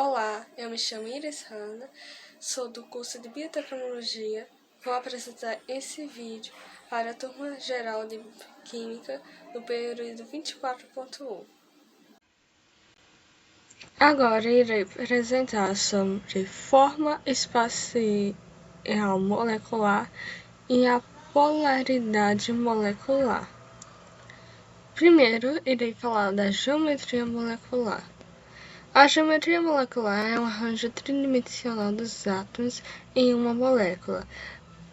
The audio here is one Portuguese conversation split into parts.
Olá, eu me chamo Iris Hanna, sou do curso de Biotecnologia. Vou apresentar esse vídeo para a turma geral de Química do período 24.1. Agora irei apresentar sobre forma espacial molecular e a polaridade molecular. Primeiro, irei falar da geometria molecular. A geometria molecular é um arranjo tridimensional dos átomos em uma molécula.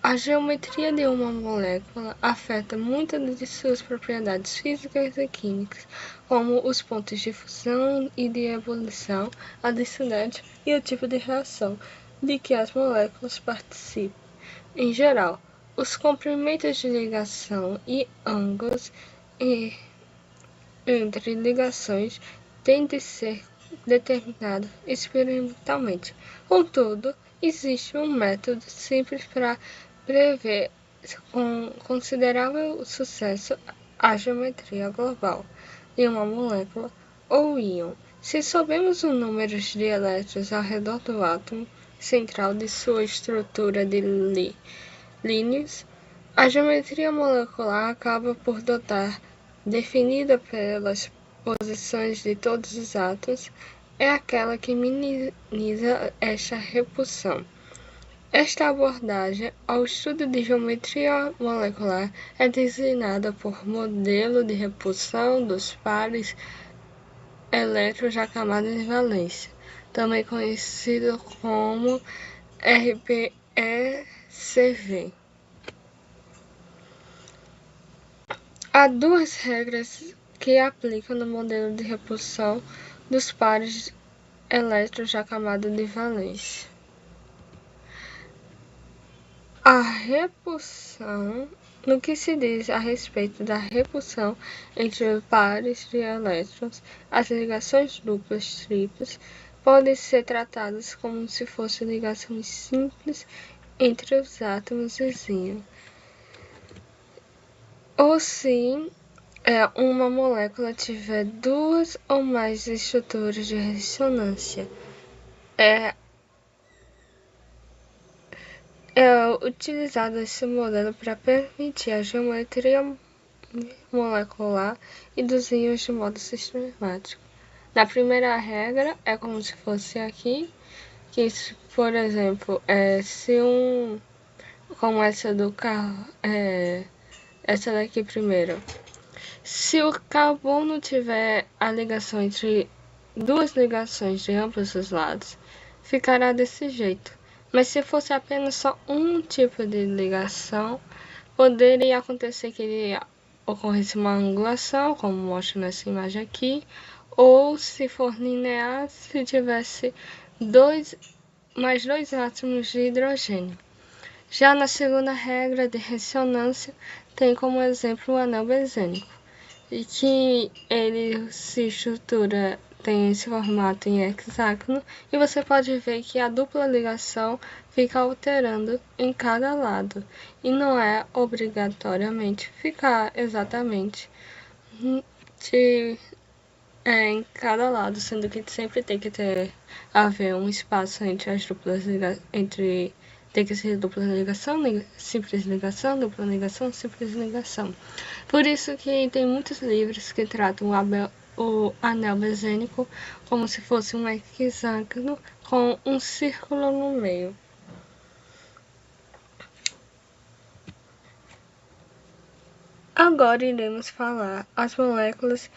A geometria de uma molécula afeta muitas de suas propriedades físicas e químicas, como os pontos de fusão e de ebulição, a densidade e o tipo de reação de que as moléculas participam. Em geral, os comprimentos de ligação e ângulos entre ligações têm de ser determinado experimentalmente. Contudo, existe um método simples para prever com considerável sucesso a geometria global de uma molécula ou íon. Se soubermos o número de elétrons ao redor do átomo central de sua estrutura de líneas, a geometria molecular acaba por dotar, definida pelas posições de todos os átomos, é aquela que minimiza esta repulsão. Esta abordagem ao estudo de geometria molecular é designada por modelo de repulsão dos pares elétrons da camada de valência, também conhecido como RPECV. Há duas regras que aplicam no modelo de repulsão dos pares elétrons da camada de valência. A repulsão, no que se diz a respeito da repulsão entre pares de elétrons, as ligações duplas triplas podem ser tratadas como se fossem ligações simples entre os átomos vizinhos. Ou se uma molécula tiver duas ou mais estruturas de ressonância. É utilizado esse modelo para permitir a geometria molecular e dos íons de modo sistemático. Na primeira regra, é como se fosse aqui, que por exemplo, como essa do carro, essa daqui primeiro. Se o carbono tiver a ligação entre duas ligações de ambos os lados, ficará desse jeito. Mas se fosse apenas só um tipo de ligação, poderia acontecer que ocorresse uma angulação, como mostra nessa imagem aqui, ou se for linear, se tivesse mais dois átomos de hidrogênio. Já na segunda regra de ressonância, tem como exemplo o anel benzênico, e que ele se estrutura, tem esse formato em hexágono, e você pode ver que a dupla ligação fica alterando em cada lado, e não é obrigatoriamente ficar exatamente em cada lado, sendo que sempre tem que haver um espaço entre as duplas ligações, tem que ser dupla ligação, simples ligação, dupla ligação, simples ligação. Por isso que tem muitos livros que tratam o anel benzênico como se fosse um hexágono com um círculo no meio. Agora iremos falar as moléculas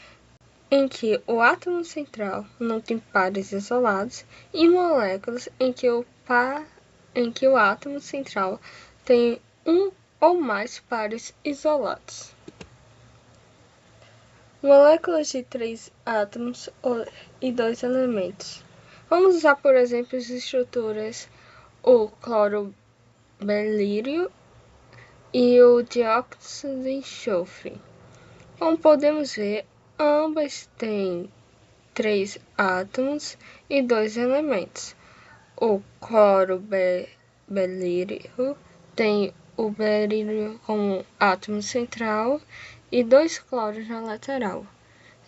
em que o átomo central não tem pares isolados e moléculas em que o átomo central tem um ou mais pares isolados. Moléculas de 3 átomos e 2 elementos. Vamos usar, por exemplo, as estruturas o cloro-berílio e o dióxido de enxofre. Como podemos ver, ambas têm 3 átomos e 2 elementos. O cloro-berílio tem o berílio como átomo central e 2 cloros na lateral.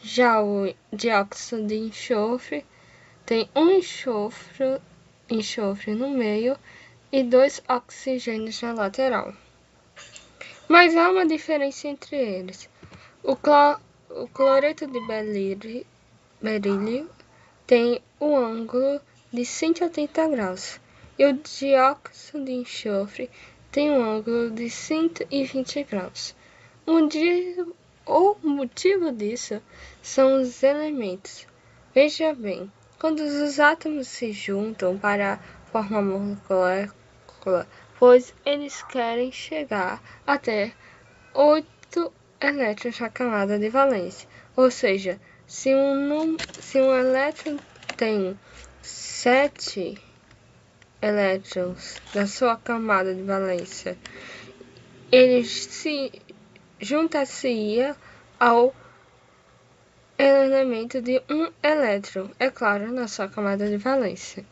Já o dióxido de enxofre tem um enxofre no meio e 2 oxigênios na lateral. Mas há uma diferença entre eles. O cloreto de berílio tem um ângulo de 180 graus e o dióxido de enxofre tem um ângulo de 120 graus. O motivo disso são os elementos. Veja bem, quando os átomos se juntam para formar molécula, pois eles querem chegar até 8 elétrons na camada de valência. Ou seja, se um elétron tem 7 elétrons na sua camada de valência, ele se juntar-se-ia ao elemento de um elétron, é claro, na sua camada de valência.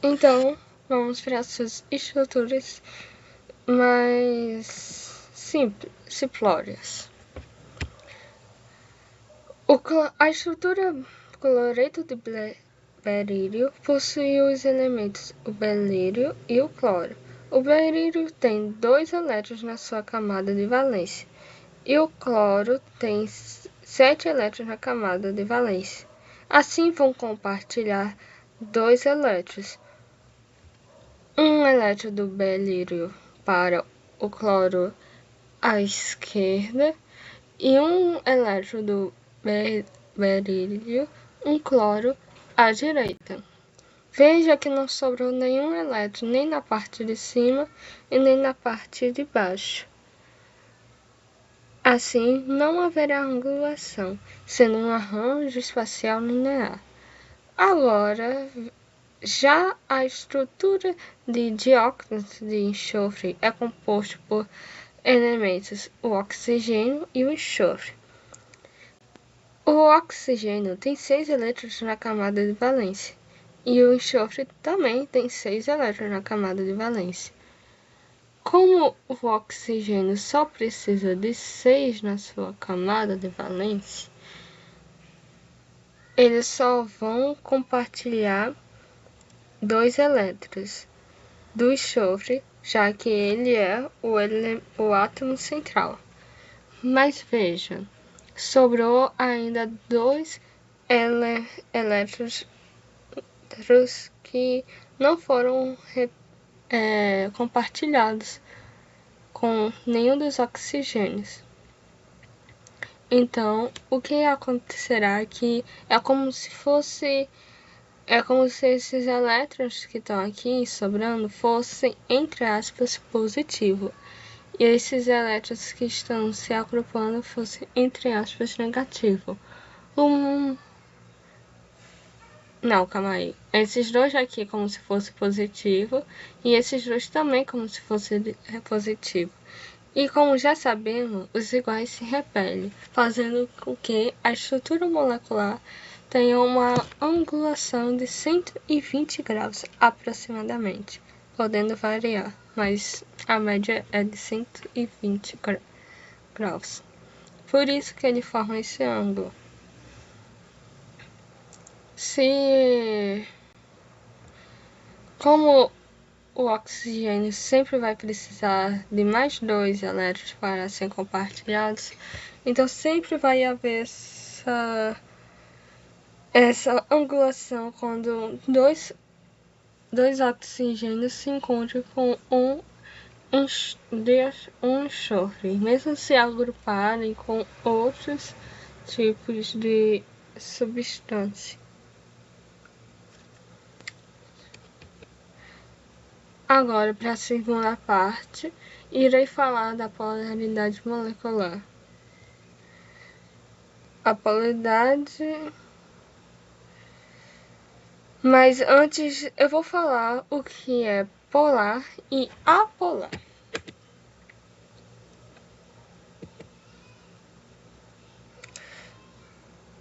Então, vamos para as suas estruturas mais simplórias. A estrutura cloreto de berílio possui os elementos o berílio e o cloro. O berílio tem 2 elétrons na sua camada de valência e o cloro tem 7 elétrons na camada de valência. Assim vão compartilhar 2 elétrons. Um elétron do berílio para o cloro à esquerda e um elétron do berílio, um cloro à direita. Veja que não sobrou nenhum elétron nem na parte de cima e nem na parte de baixo. Assim, não haverá angulação, sendo um arranjo espacial linear. Agora, já a estrutura de dióxido de enxofre é composta por elementos o oxigênio e o enxofre. O oxigênio tem 6 elétrons na camada de valência e o enxofre também tem 6 elétrons na camada de valência. Como o oxigênio só precisa de 6 na sua camada de valência, eles só vão compartilhar 2 elétrons do enxofre, já que ele é o átomo central. Mas veja, sobrou ainda 2 elétrons que não foram compartilhados com nenhum dos oxigênios. Então, o que acontecerá é que é como se esses elétrons que estão aqui sobrando fossem, entre aspas, positivo. E esses elétrons que estão se agrupando fossem, entre aspas, negativo. Não, calma aí. Esses dois aqui como se fosse positivo e esses dois também como se fosse positivo. E como já sabemos, os iguais se repelem, fazendo com que a estrutura molecular tenha uma angulação de 120 graus aproximadamente, podendo variar, mas a média é de 120 graus. Por isso que ele forma esse ângulo. Como o oxigênio sempre vai precisar de mais 2 elétrons para serem compartilhados, então sempre vai haver essa angulação quando dois oxigênios se encontram com um enxofre, mesmo se agruparem com outros tipos de substância. Agora, para a segunda parte, irei falar da polaridade molecular. A polaridade... Mas antes, eu vou falar o que é polar e apolar.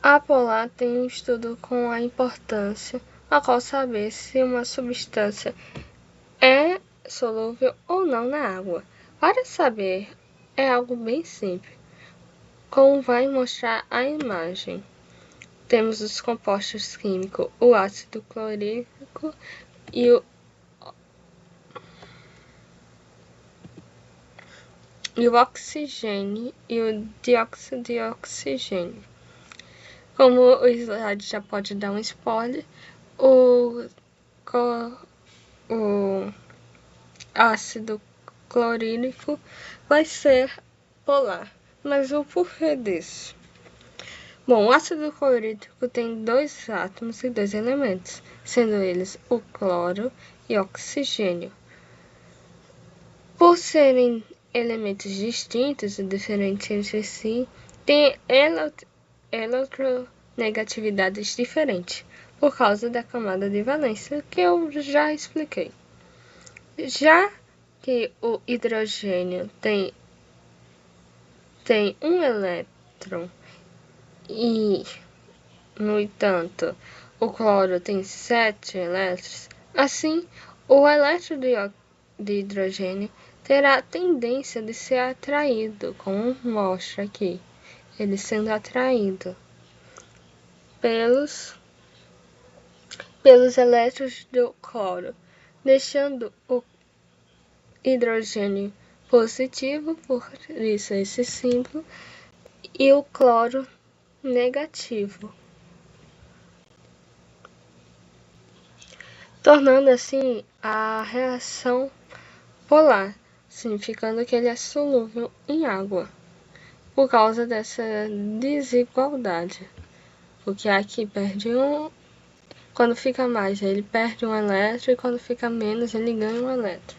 Apolar tem um estudo com a importância, a qual saber se uma substância é solúvel ou não na água. Para saber, é algo bem simples, como vai mostrar a imagem. temos os compostos químicos, o ácido clorídrico e o oxigênio e o dióxido de oxigênio. Como o slide já pode dar um spoiler, o ácido clorídrico vai ser polar. Mas o porquê disso? Bom, o ácido clorídrico tem 2 átomos e 2 elementos, sendo eles o cloro e oxigênio. Por serem elementos distintos e diferentes entre si, têm eletronegatividades diferentes, por causa da camada de valência, que eu já expliquei. Já que o hidrogênio tem um elétron e, no entanto, o cloro tem 7 elétrons, assim, o elétron de hidrogênio terá a tendência de ser atraído, como mostra aqui, ele sendo atraído pelos elétrons do cloro, deixando o hidrogênio positivo, por isso esse símbolo, e o cloro negativo, tornando assim a reação polar, significando que ele é solúvel em água, por causa dessa desigualdade. Porque aqui perde um, quando fica mais ele perde um elétron, e quando fica menos ele ganha um elétron.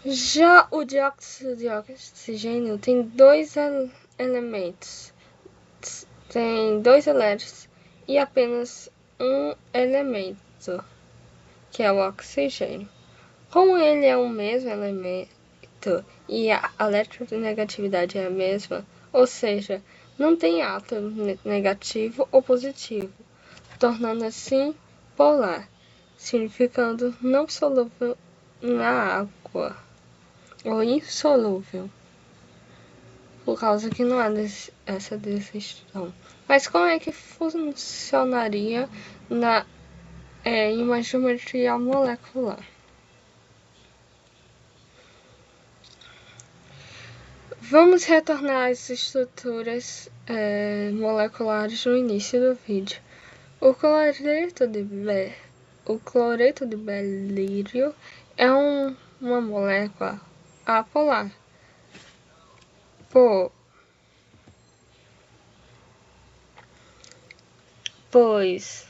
Já o dióxido de oxigênio tem 2 elementos, tem 2 elétrons e apenas um elemento, que é o oxigênio. Como ele é o mesmo elemento e a eletronegatividade é a mesma, ou seja, não tem átomo negativo ou positivo, tornando assim polar, significando não solúvel na água ou insolúvel, por causa que não há essa distinção. Mas como é que funcionaria em uma geometria molecular? Vamos retornar às estruturas moleculares no início do vídeo. O cloreto de berílio é uma molécula apolar, pois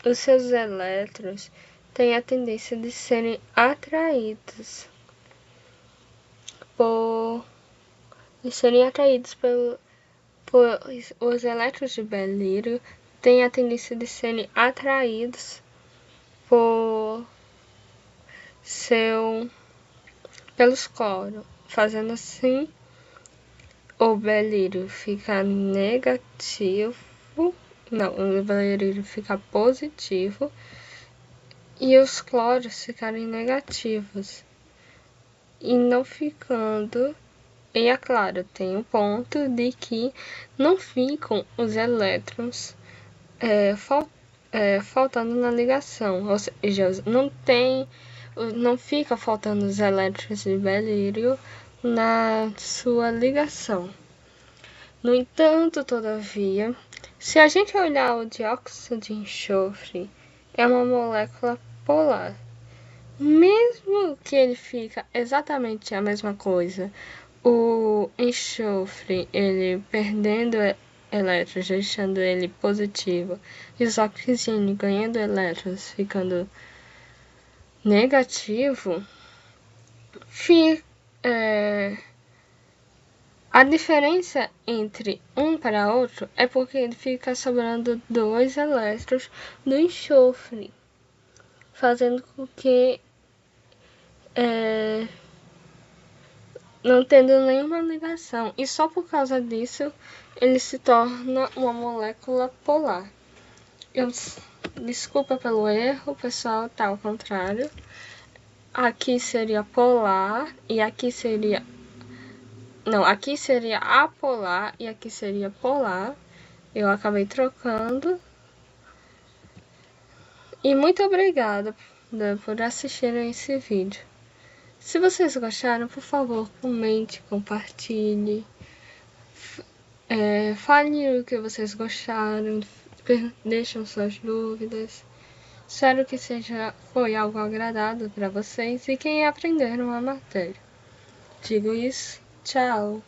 os seus elétrons têm a tendência de serem atraídos os elétrons de berílio têm a tendência de serem atraídos pelos cloro, fazendo assim o berílio ficar negativo, o berílio ficar positivo e os cloros ficarem negativos, e não ficando. E é claro, tem um ponto de que não ficam os elétrons faltando na ligação, ou seja, não fica faltando os elétrons de berílio na sua ligação. No entanto, todavia, se a gente olhar o dióxido de enxofre, é uma molécula polar. Mesmo que ele fica exatamente a mesma coisa, o enxofre, ele perdendo elétrons, deixando ele positivo, e o oxigênio ganhando elétrons, ficando negativo, a diferença entre um para outro é porque ele fica sobrando 2 elétrons do enxofre, fazendo com que não tendo nenhuma ligação, e só por causa disso ele se torna uma molécula polar. Desculpa pelo erro, pessoal, tá ao contrário. Aqui seria polar e aqui seria... Não, aqui seria apolar e aqui seria polar. eu acabei trocando. E muito obrigada, né, por assistirem esse vídeo. Se vocês gostaram, por favor, comente, compartilhe. Fale o que vocês gostaram, deixem suas dúvidas. Espero que foi algo agradável para vocês e que aprenderam a matéria. Digo isso, tchau!